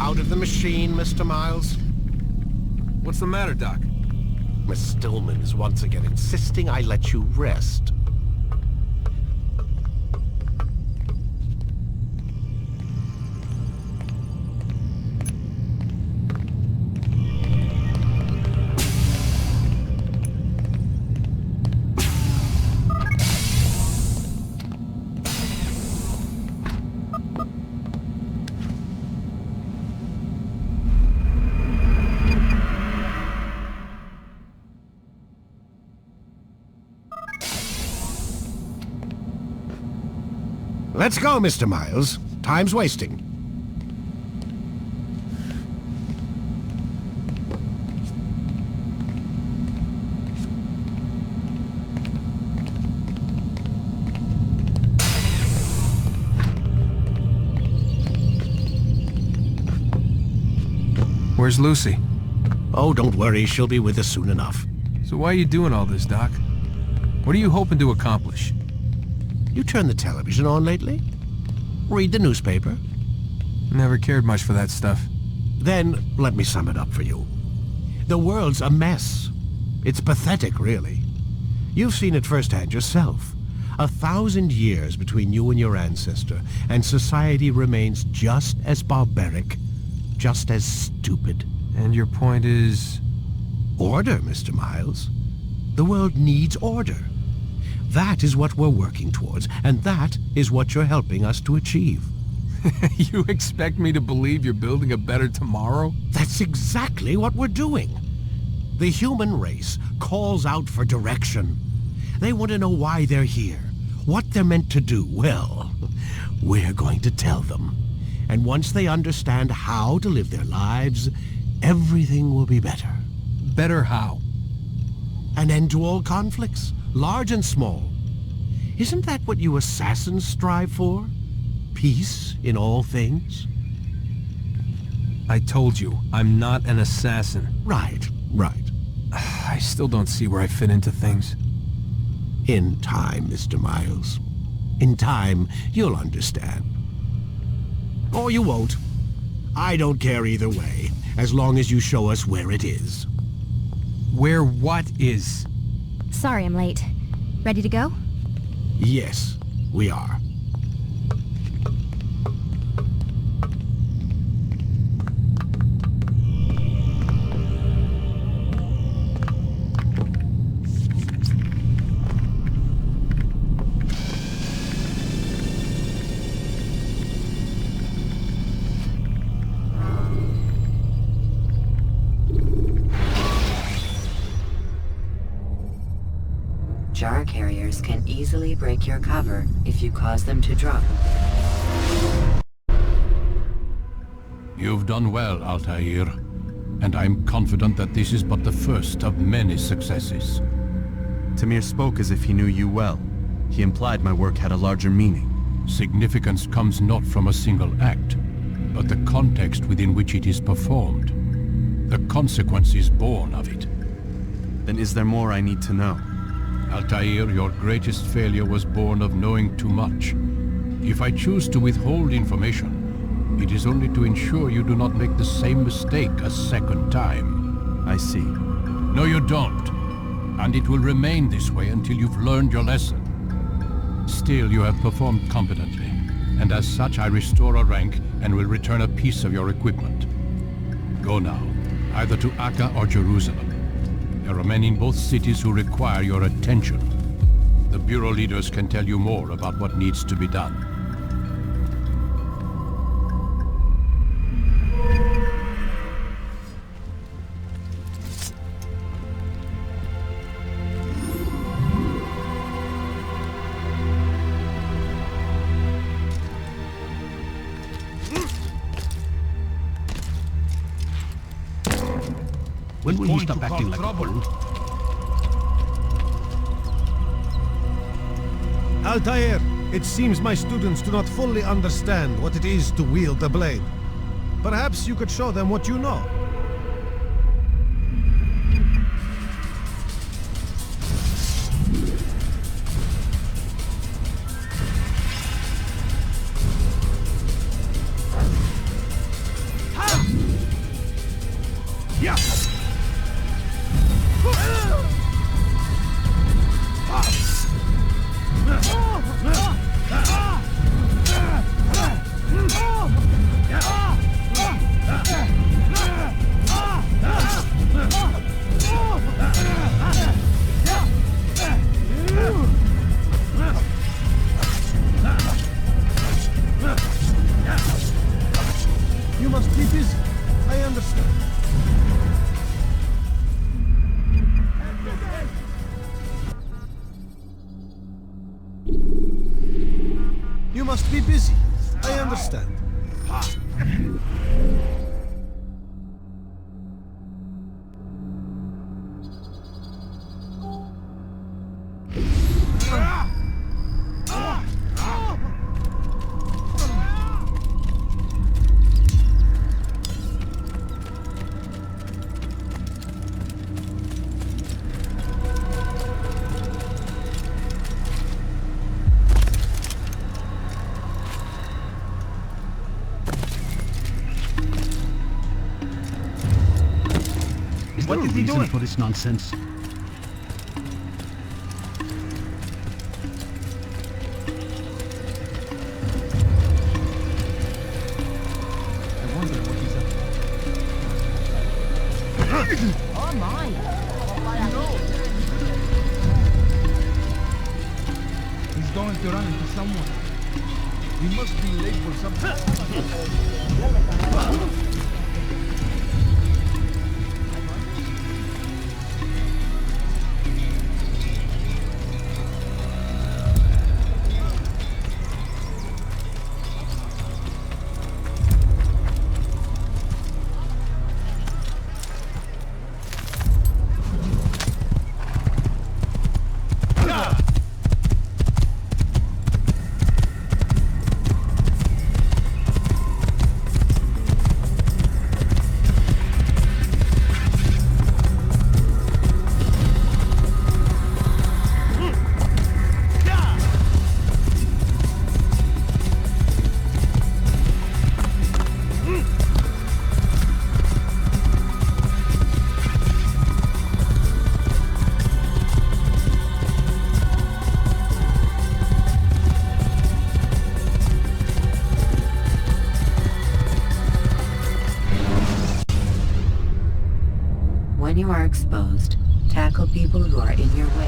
Out of the machine, Mr. Miles. What's the matter, Doc? Miss Stillman is once again insisting I let you rest. Let's go, Mr. Miles. Time's wasting. Where's Lucy? Oh, don't worry. She'll be with us soon enough. So why are you doing all this, Doc? What are you hoping to accomplish? You turned the television on lately? Read the newspaper? Never cared much for that stuff. Then, let me sum it up for you. The world's a mess. It's pathetic, really. You've seen it firsthand yourself. 1,000 years between you and your ancestor, and society remains just as barbaric, just as stupid. And your point is? Order, Mr. Miles. The world needs order. That is what we're working towards, and that is what you're helping us to achieve. You expect me to believe you're building a better tomorrow? That's exactly what we're doing. The human race calls out for direction. They want to know why they're here, what they're meant to do. Well, we're going to tell them. And once they understand how to live their lives, everything will be better. Better how? An end to all conflicts, large and small. Isn't that what you assassins strive for? Peace in all things? I told you, I'm not an assassin. Right. I still don't see where I fit into things. In time, Mr. Miles. In time, you'll understand. Or you won't. I don't care either way, as long as you show us where it is. Where what is? Sorry I'm late. Ready to go? Yes, we are. Jar carriers can easily break your cover if you cause them to drop. You've done well, Altair, and I'm confident that this is but the first of many successes. Tamir spoke as if he knew you well. He implied my work had a larger meaning. Significance comes not from a single act, but the context within which it is performed. The consequences born of it. Then is there more I need to know? Altair, your greatest failure was born of knowing too much. If I choose to withhold information, it is only to ensure you do not make the same mistake a second time. I see. No, you don't. And it will remain this way until you've learned your lesson. Still, you have performed competently, and as such I restore a rank and will return a piece of your equipment. Go now, either to Akka or Jerusalem. There are men in both cities who require your attention. The Bureau leaders can tell you more about what needs to be done. When will you stop acting like a fool? Altair, it seems my students do not fully understand what it is to wield a blade. Perhaps you could show them what you know. understand. What is he doing for this nonsense? I wonder what he's up to. Oh my. He's going to run into someone. He must be late for something. When you are exposed, tackle people who are in your way.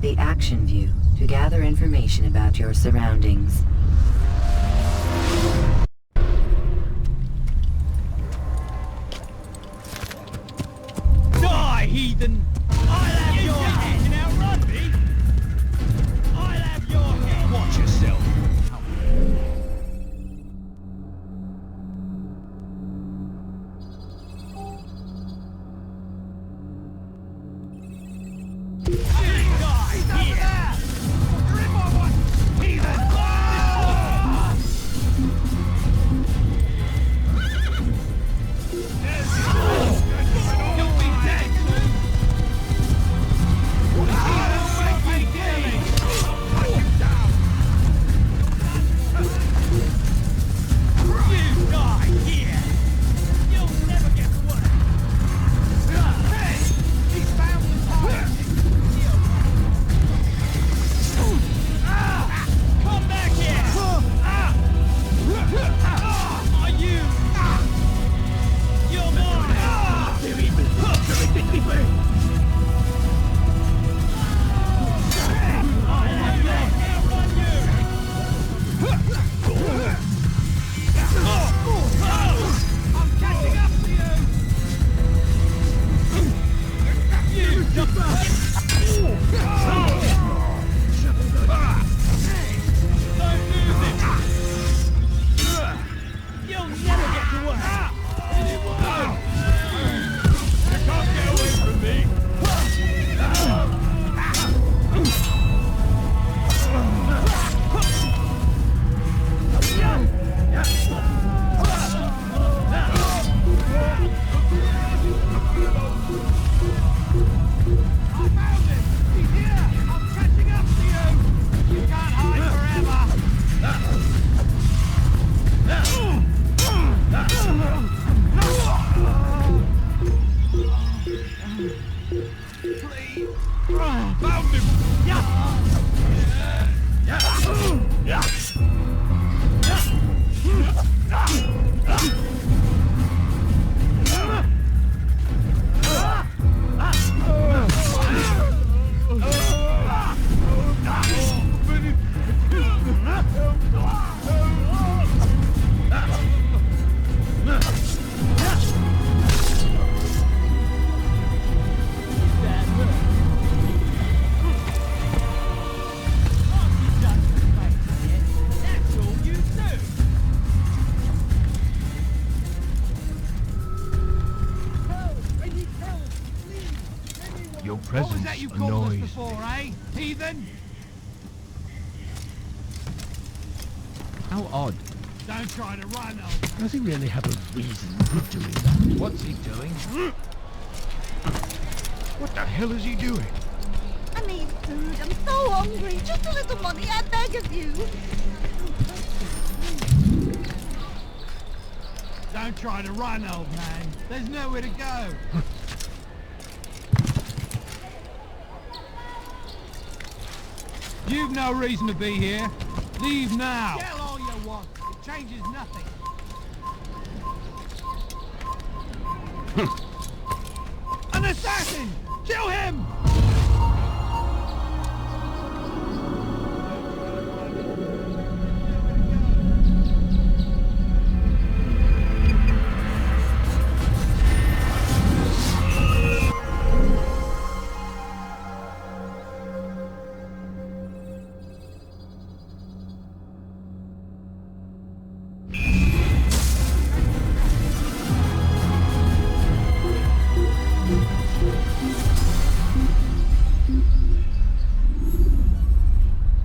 the action view to gather information about your surroundings. Die, heathen! I'll have your head! You now run me! I'll have your head! Watch yourself! Your What was presence that you called us annoys before, eh? Heathen? How odd. Don't try to run, old. Does he really have a reason for doing that? What's he doing? What the hell is he doing? I need food. I'm so hungry. Just a little money, I beg of you. Don't try to run, old man. There's nowhere to go. You've no reason to be here. Leave now. Yell all you want. It changes nothing. An assassin! Kill him!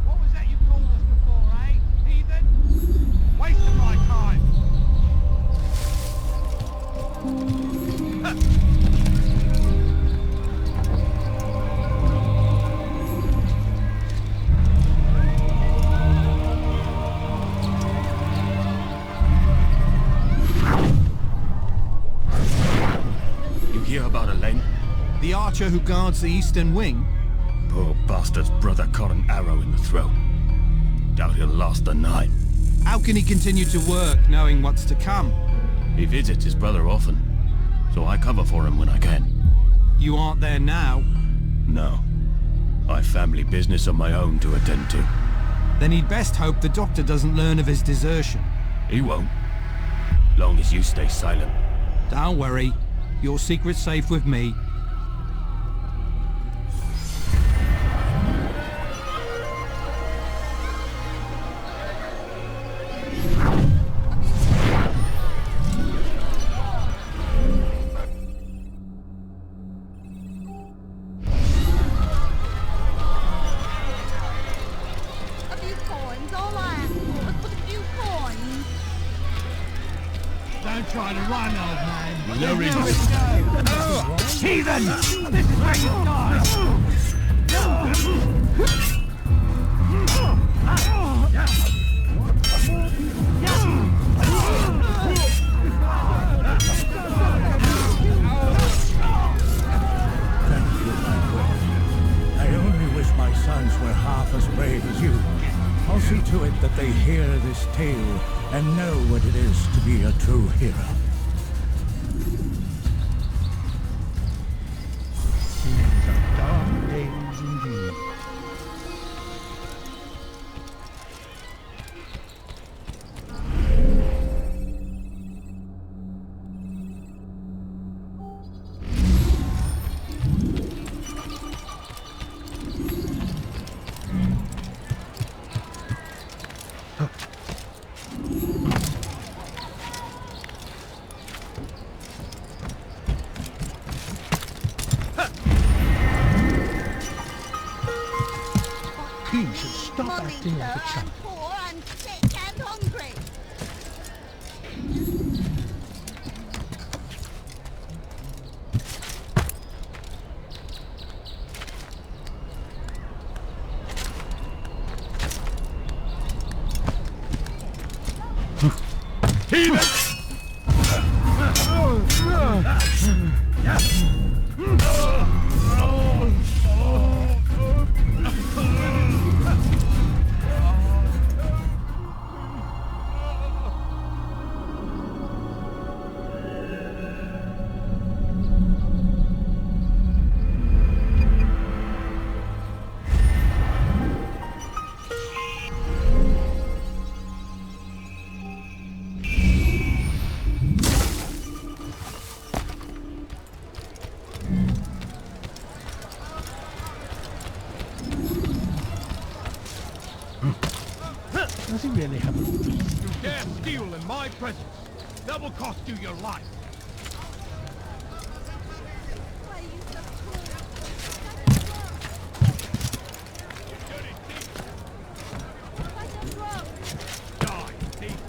What was that you called us before, eh? Heathen? Wasting my time. You hear about Elaine? The archer who guards the eastern wing? Poor bastard's brother caught an arrow in the throat. Doubt he'll last the night. How can he continue to work knowing what's to come? He visits his brother often, so I cover for him when I can. You aren't there now. No. I've family business of my own to attend to. Then he'd best hope the doctor doesn't learn of his desertion. He won't. Long as you stay silent. Don't worry. Your secret's safe with me. Don't try to run, old man. No reason. Heathen! This is where you die! Thank you, my friend. I only wish my sons were half as brave as you. I'll see to it that they hear this tale and know what it is to be a true hero. These are dark days indeed. He should stop acting like a child. Poor and sick and hungry. Does he really have a... You dare steal in my presence. That will cost you your life. Die, thief.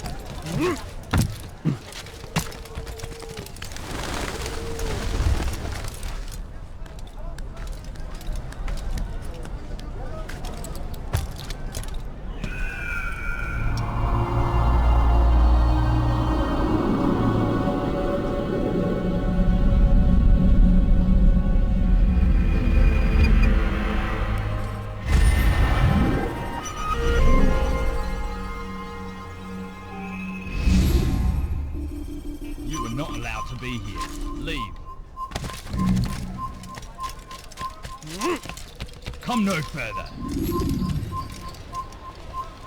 You are not allowed to be here. Leave. Come no further.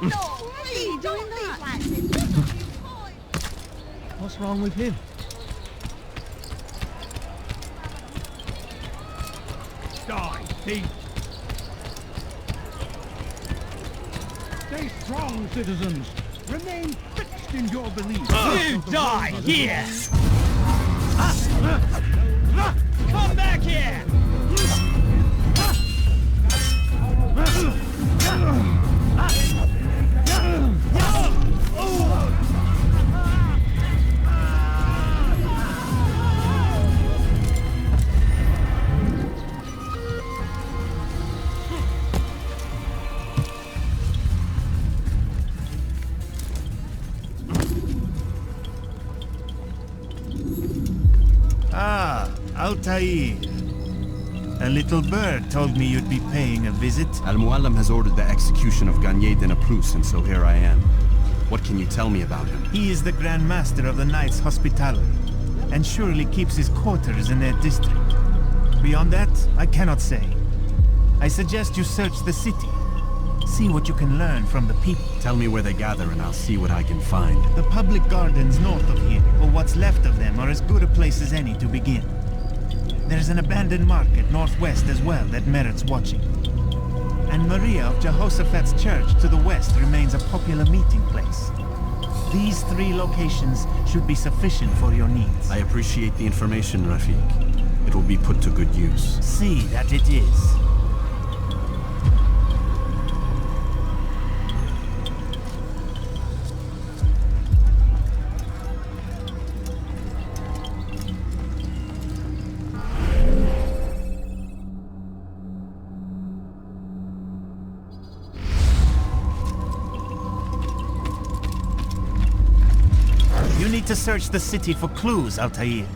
No, please, don't leave like this. What's wrong with him? Die, thief. Stay strong, citizens. Remain fixed in your beliefs. You die here! Come back here! Altair. A little bird told me you'd be paying a visit. Al-Muallim has ordered the execution of Garnier de Naplouse, and so here I am. What can you tell me about him? He is the Grand Master of the Knights Hospitaller, and surely keeps his quarters in their district. Beyond that, I cannot say. I suggest you search the city. See what you can learn from the people. Tell me where they gather and I'll see what I can find. The public gardens north of here, or what's left of them, are as good a place as any to begin. There's an abandoned market northwest as well that merits watching. And Maria of Jehoshaphat's church to the west remains a popular meeting place. These 3 locations should be sufficient for your needs. I appreciate the information, Rafiq. It will be put to good use. See that it is. You need to search the city for clues, Altair.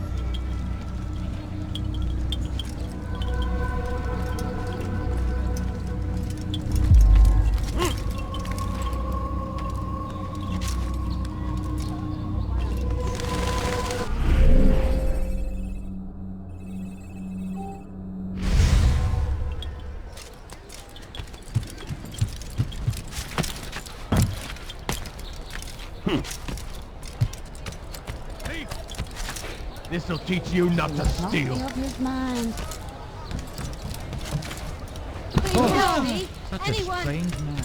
This'll teach you not to steal. Of his mind. Oh, such anyone? A strange man.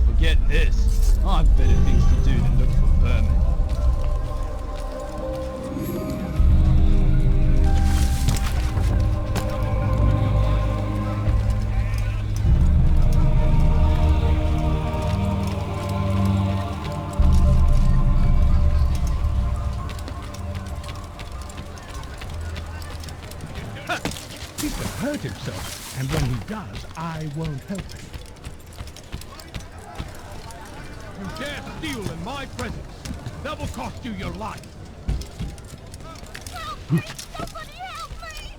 Forget this. I've better things to do than look for vermin. He can hurt himself, and when he does, I won't help him. You dare steal in my presence, that will cost you your life. Help me! Somebody help me!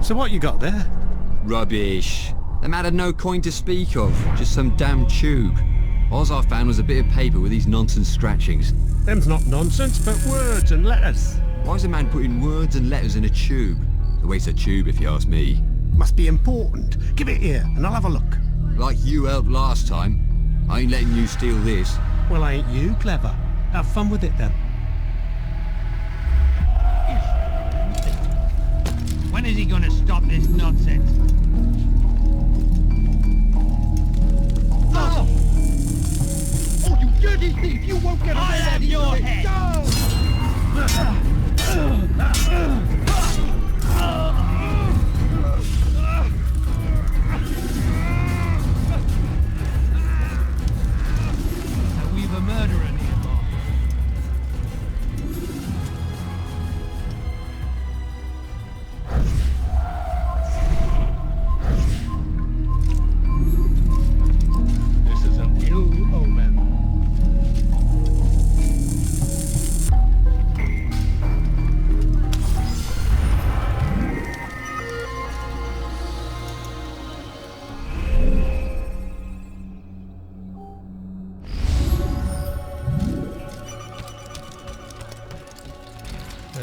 So what you got there? Rubbish. The man had no coin to speak of, just some damn tube. All I found was a bit of paper with these nonsense scratchings. Them's not nonsense, but words and letters. Why is a man putting words and letters in a tube? A waste of tube, if you ask me. Must be important. Give it here, and I'll have a look. Like you helped last time. I ain't letting you steal this. Well, ain't you clever? Have fun with it then. When is he gonna stop this nonsense? Oh! Oh, you dirty thief! You won't get away! I'll have your head! So we've a murderer nearby.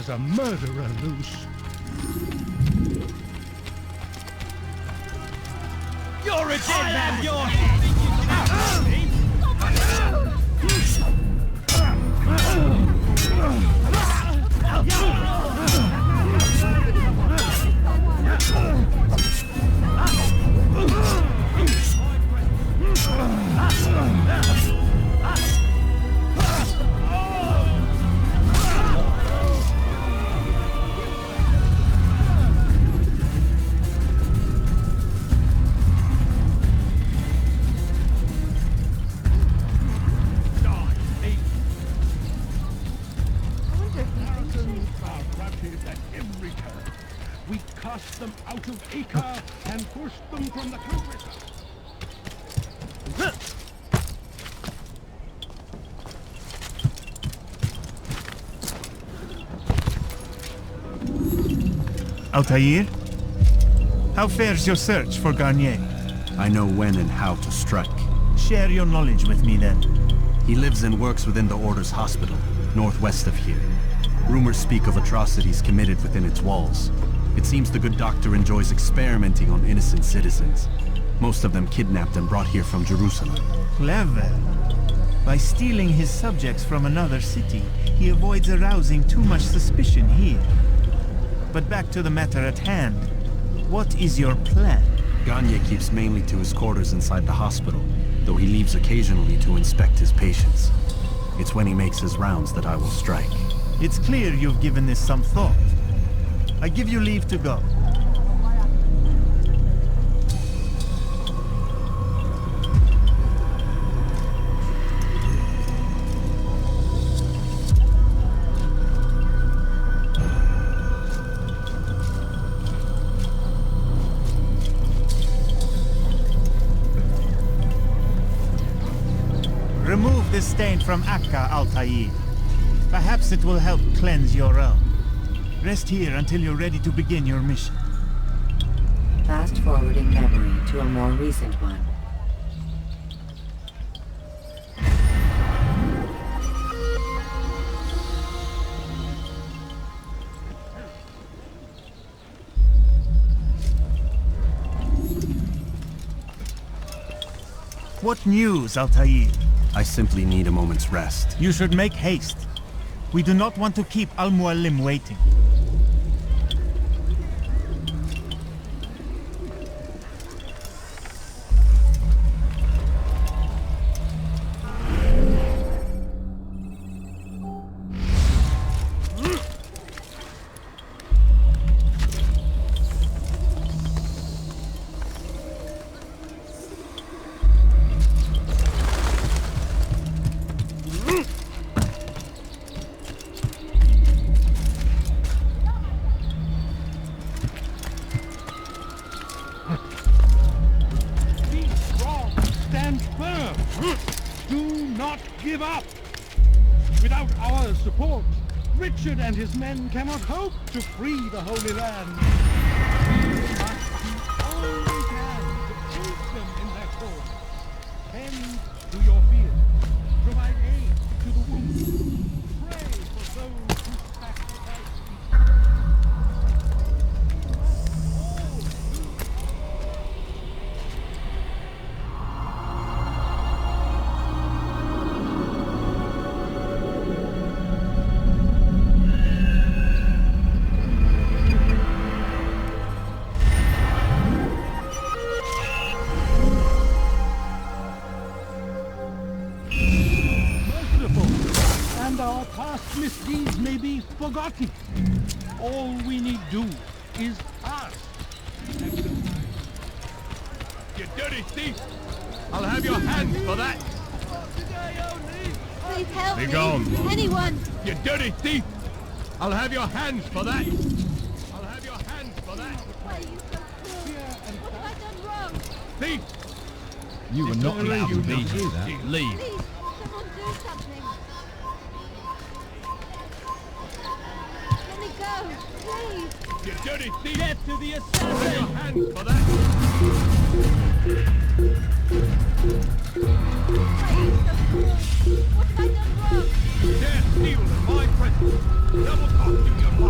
There's a murderer loose. You're a dead man! Your head! We cast them out of Acre and pushed them from the countryside. Altair? How fares your search for Garnier? I know when and how to strike. Share your knowledge with me then. He lives and works within the Order's hospital, northwest of here. Rumors speak of atrocities committed within its walls. It seems the good doctor enjoys experimenting on innocent citizens. Most of them kidnapped and brought here from Jerusalem. Clever. By stealing his subjects from another city, he avoids arousing too much suspicion here. But back to the matter at hand. What is your plan? Garnier keeps mainly to his quarters inside the hospital, though he leaves occasionally to inspect his patients. It's when he makes his rounds that I will strike. It's clear you've given this some thought. I give you leave to go. Remove this stain from Akka, Altair. Perhaps it will help cleanse your realm. Rest here until you're ready to begin your mission. Fast-forwarding memory to a more recent one. What news, Altair? I simply need a moment's rest. You should make haste. We do not want to keep Al-Mualim waiting. Give up! Without our support, Richard and his men cannot hope to free the Holy Land. We must do all we can to aid them in their cause. Tend to your fears. Provide aid to the wounded. Pray for those who sacrifice each other. Misdeeds may be forgotten. All we need do is ask. You dirty thief! I'll have your hands for that! Please help Be me! gone. Anyone! You dirty thief! I'll have your hands for that! I'll have your hands for that! Why are you so cruel? What have I done wrong? Thief! You were not allowed to be here. Leave. Please, someone do something. Let me go, please. You dirty thief! Get to the assassin! I'll have your hands for that! Why are you so cruel? What have I done wrong? Dare steal in my presence! Double cost you your life!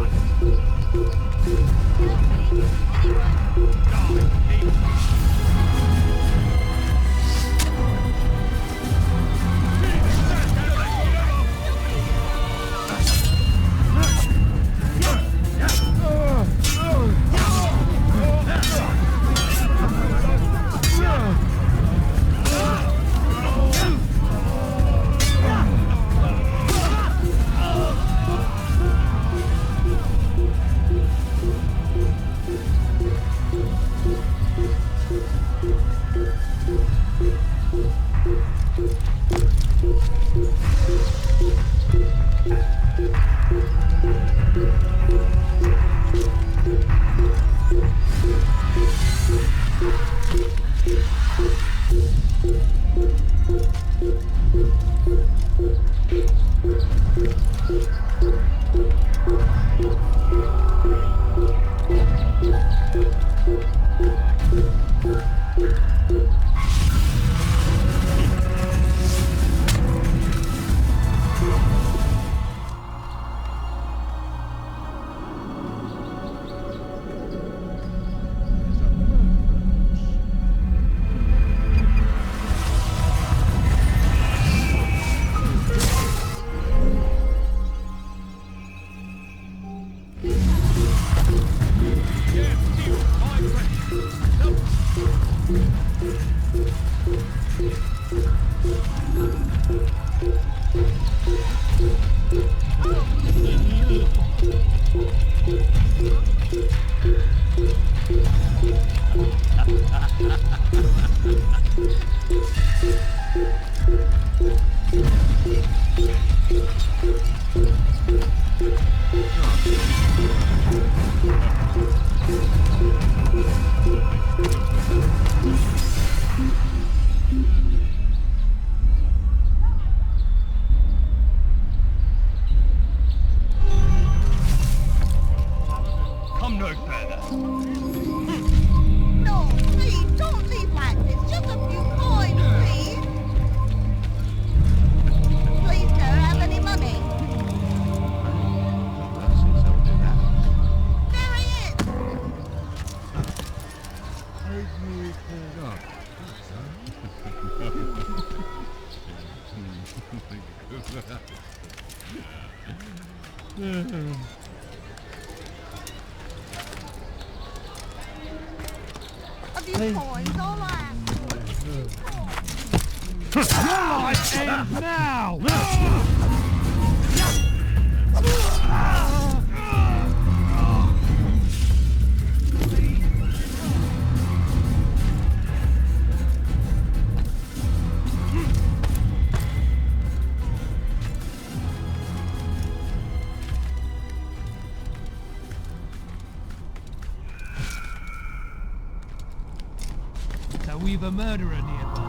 Come no further. No, please, don't leave like this. Just a few coins, please. Please, sir, have any money? There he is! A few coins, all I ask for. Your life ends now! So we've a murderer nearby.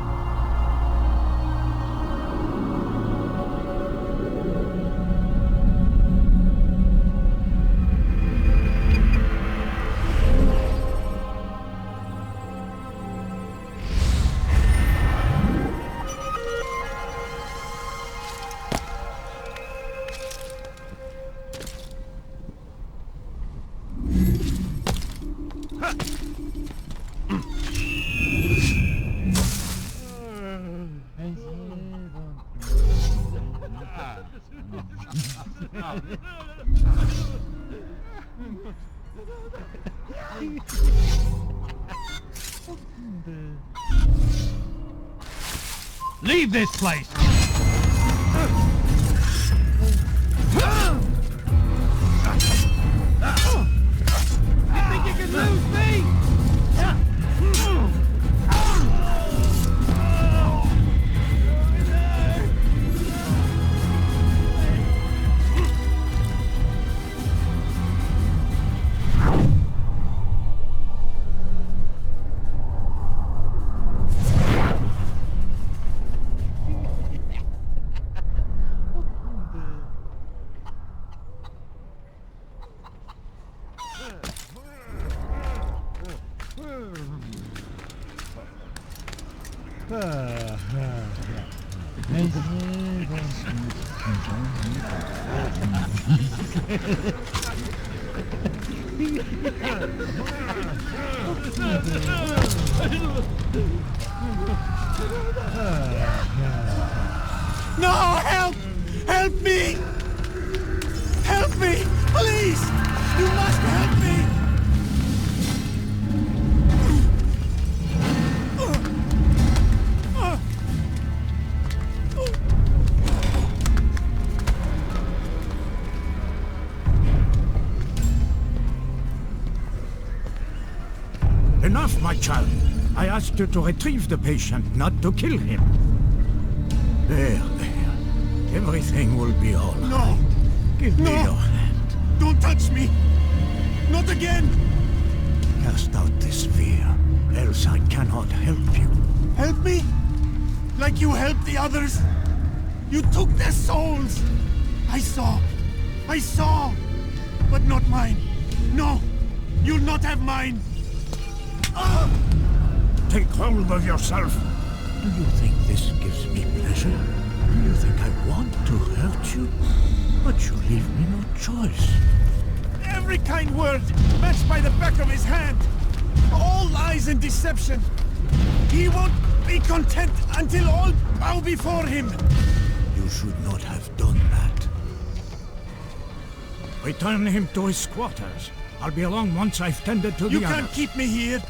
Leave this place! You think you can lose me? No, help! Help me! Help me! Please! You must help me! Enough, my child. I asked you to retrieve the patient, not to kill him. There. Everything will be all right. No! Give me No! your hand. Don't touch me! Not again! Cast out this fear, else I cannot help you. Help me? Like you helped the others? You took their souls! I saw! But not mine! No! You'll not have mine! Take hold of yourself. Do you think this gives me pleasure? Do you think I want to hurt you? But you leave me no choice. Every kind word matched by the back of his hand! All lies and deception! He won't be content until all bow before him! You should not have done that. Return him to his quarters. I'll be along once I've tended to the You others. can't keep me here!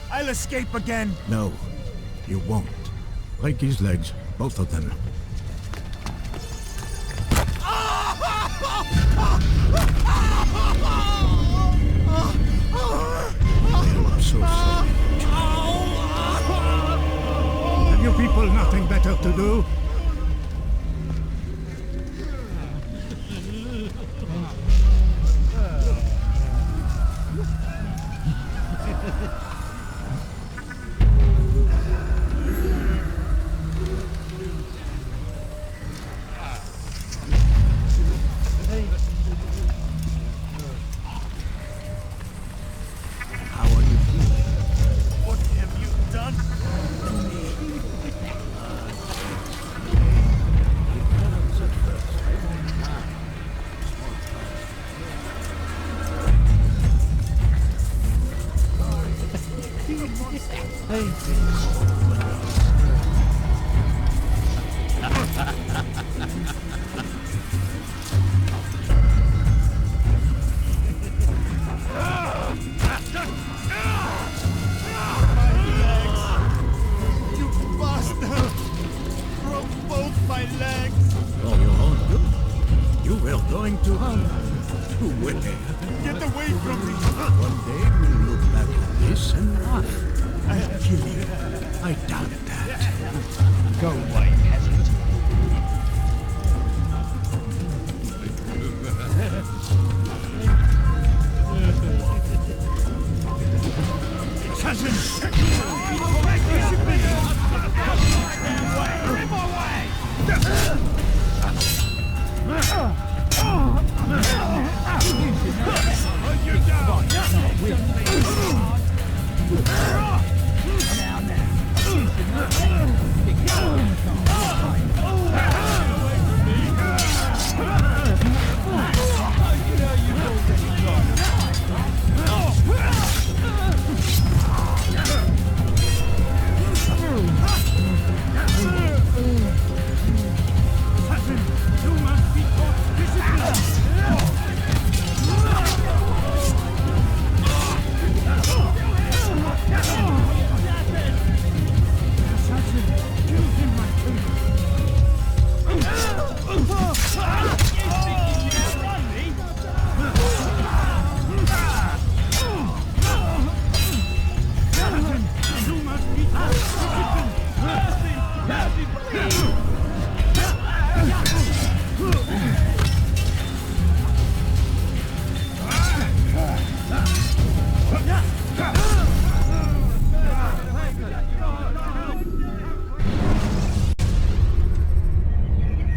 I'll escape again! No, you won't. Break his legs, both of them. I'm so sorry. Have you people nothing better to do?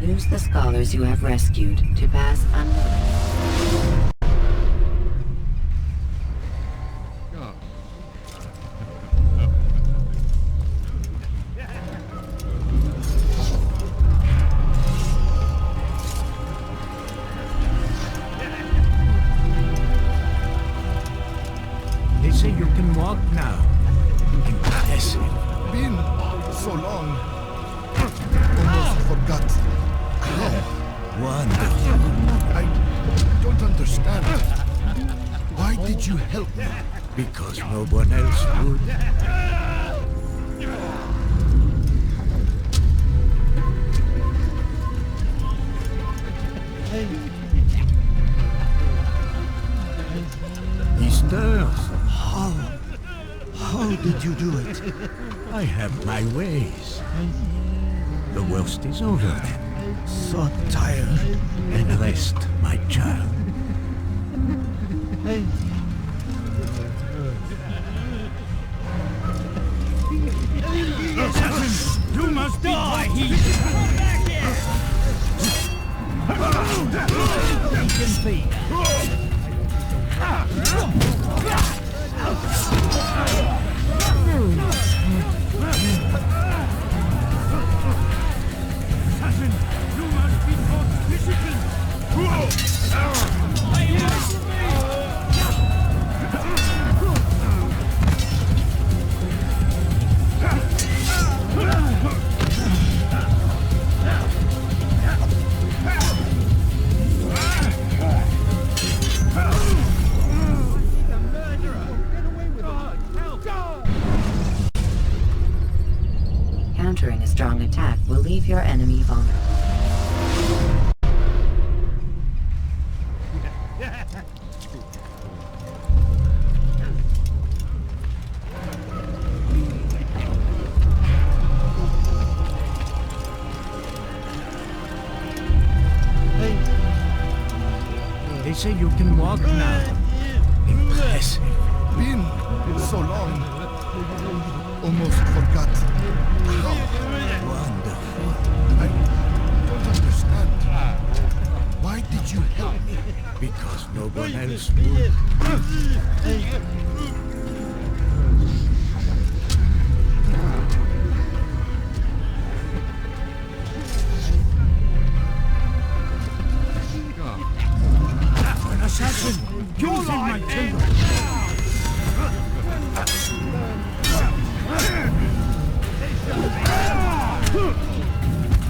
Use the scholars you have rescued to pass unnoticed. They say you can walk now. Impressive. Been so long. Almost forgot. How? Wonderful. I don't understand. Why did you help me? Because no one else would. He stirs. How did you do it? I have my ways. The worst is over then. So tired. And rest, my child. Assassin! You must die! He can be. Assassin! You must be taught discipline! countering a strong attack will leave your enemy vulnerable. They say you can walk now. Impressive. Been so long. Almost forgot. How wonderful. I don't understand. Why did you help me? Because no one else would. An assassin! Kills my children!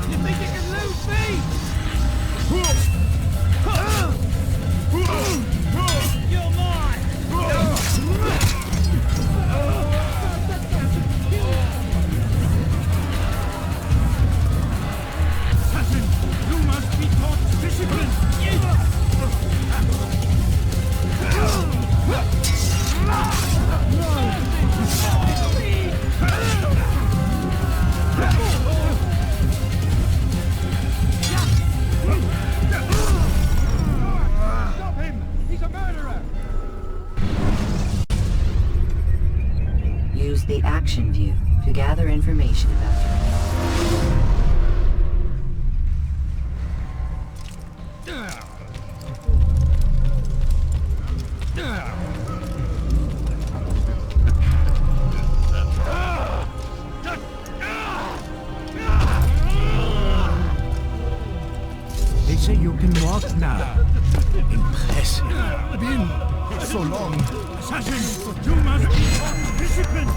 You think you can lose me? You're mine! Assassin, you must be taught discipline! Stop him! He's a murderer! Use the action view to gather information about you. They say you can walk now. Impressive. Been so long. Assassin, you must be taught discipline!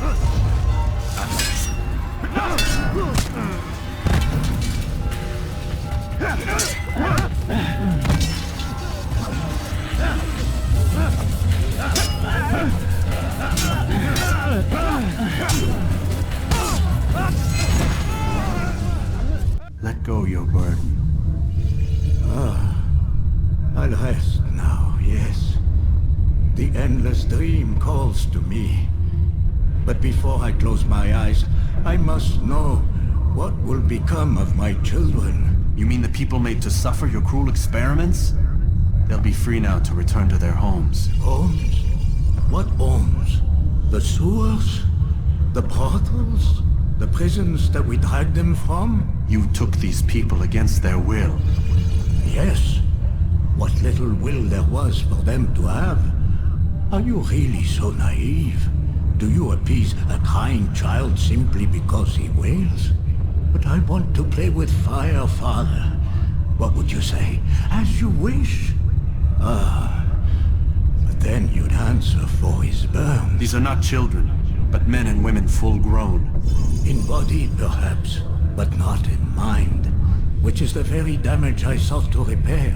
Let go your burden. I'll rest now, yes. The endless dream calls to me. But before I close my eyes, I must know what will become of my children. You mean the people made to suffer your cruel experiments? They'll be free now to return to their homes. Homes? What homes? The sewers? The brothels? The prisons that we dragged them from? You took these people against their will. Yes. What little will there was for them to have. Are you really so naive? Do you appease a crying child simply because he wails? But I want to play with fire, Father. What would you say? As you wish? Ah. But then you'd answer for his burn. These are not children, but men and women full grown. In body, perhaps, but not in mind. Which is the very damage I sought to repair.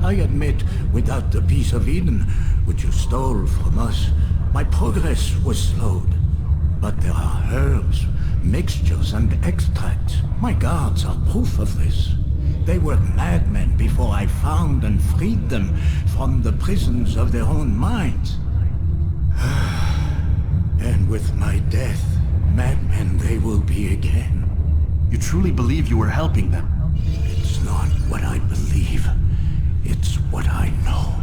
I admit, without the piece of Eden, which you stole from us, my progress was slowed. But there are herbs, mixtures, and extracts. My guards are proof of this. They were madmen before I found and freed them from the prisons of their own minds. And with my death, madmen they will be again. You truly believe you were helping them? It's not what I believe. It's what I know.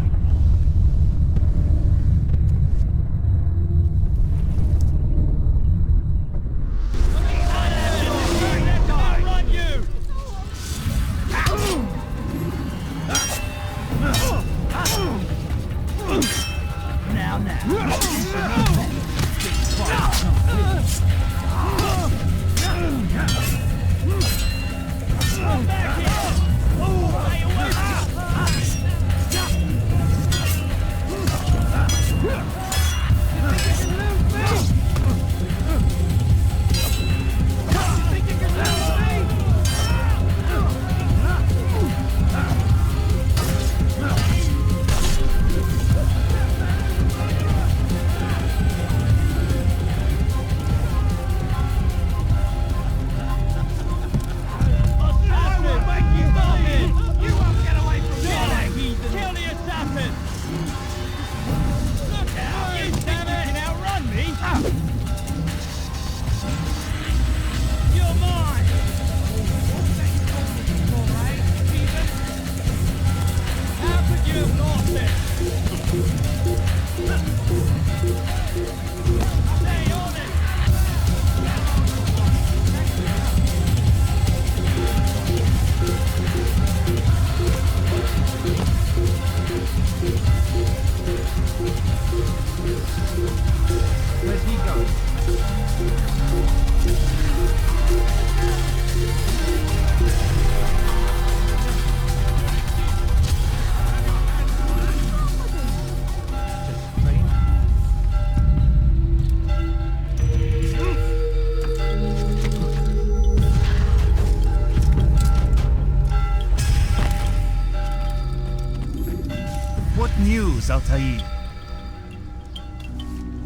news, Altair?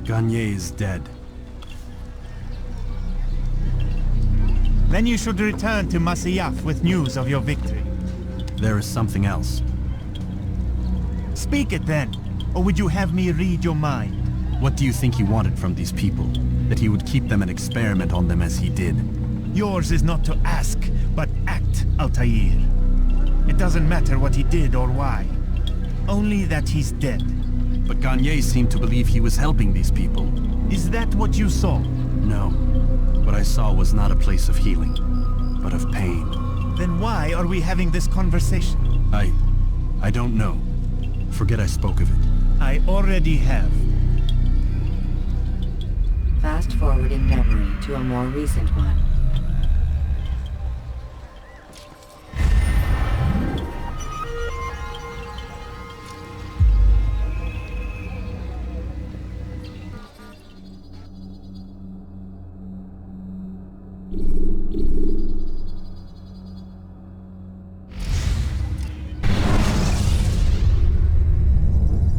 Garnier is dead. Then you should return to Masyaf with news of your victory. There is something else. Speak it then, or would you have me read your mind? What do you think he wanted from these people? That he would keep them and experiment on them as he did? Yours is not to ask, but act, Altair. It doesn't matter what he did or why. Only that he's dead. But Garnier seemed to believe he was helping these people. Is that what you saw? No. What I saw was not a place of healing, but of pain. Then why are we having this conversation? I don't know. Forget I spoke of it. I already have. Fast forwarding memory to a more recent one.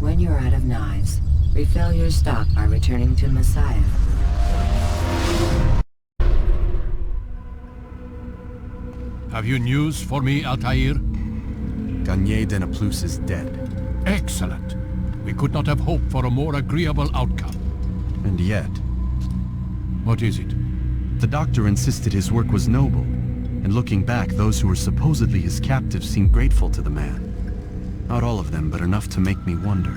When you're out of knives, refill your stock by returning to Messiah. Have you news for me, Altair? Garnier de Naplouse is dead. Excellent. We could not have hoped for a more agreeable outcome. And yet... What is it? The doctor insisted his work was noble, and looking back, those who were supposedly his captives seemed grateful to the man. Not all of them, but enough to make me wonder.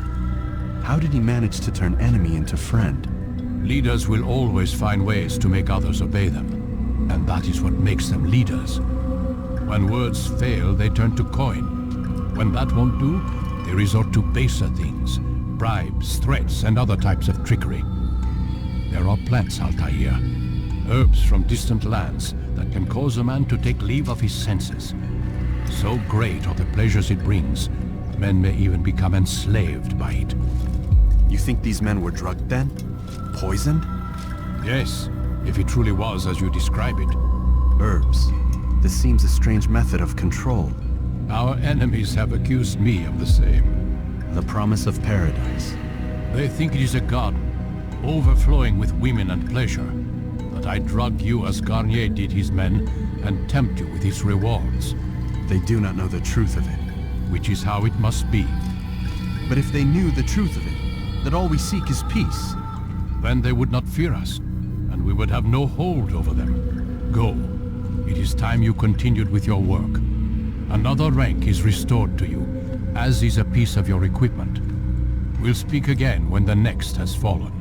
How did he manage to turn enemy into friend? Leaders will always find ways to make others obey them. And that is what makes them leaders. When words fail, they turn to coin. When that won't do, they resort to baser things. Bribes, threats, and other types of trickery. There are plants, Altair. Herbs from distant lands that can cause a man to take leave of his senses. So great are the pleasures it brings, men may even become enslaved by it. You think these men were drugged then? Poisoned? Yes, if it truly was as you describe it. Herbs. This seems a strange method of control. Our enemies have accused me of the same. The promise of paradise. They think it is a garden, overflowing with women and pleasure. That I drug you as Garnier did his men, and tempt you with his rewards. They do not know the truth of it. Which is how it must be. But if they knew the truth of it, that all we seek is peace, then they would not fear us, and we would have no hold over them. Go. It is time you continued with your work. Another rank is restored to you, as is a piece of your equipment. We'll speak again when the next has fallen.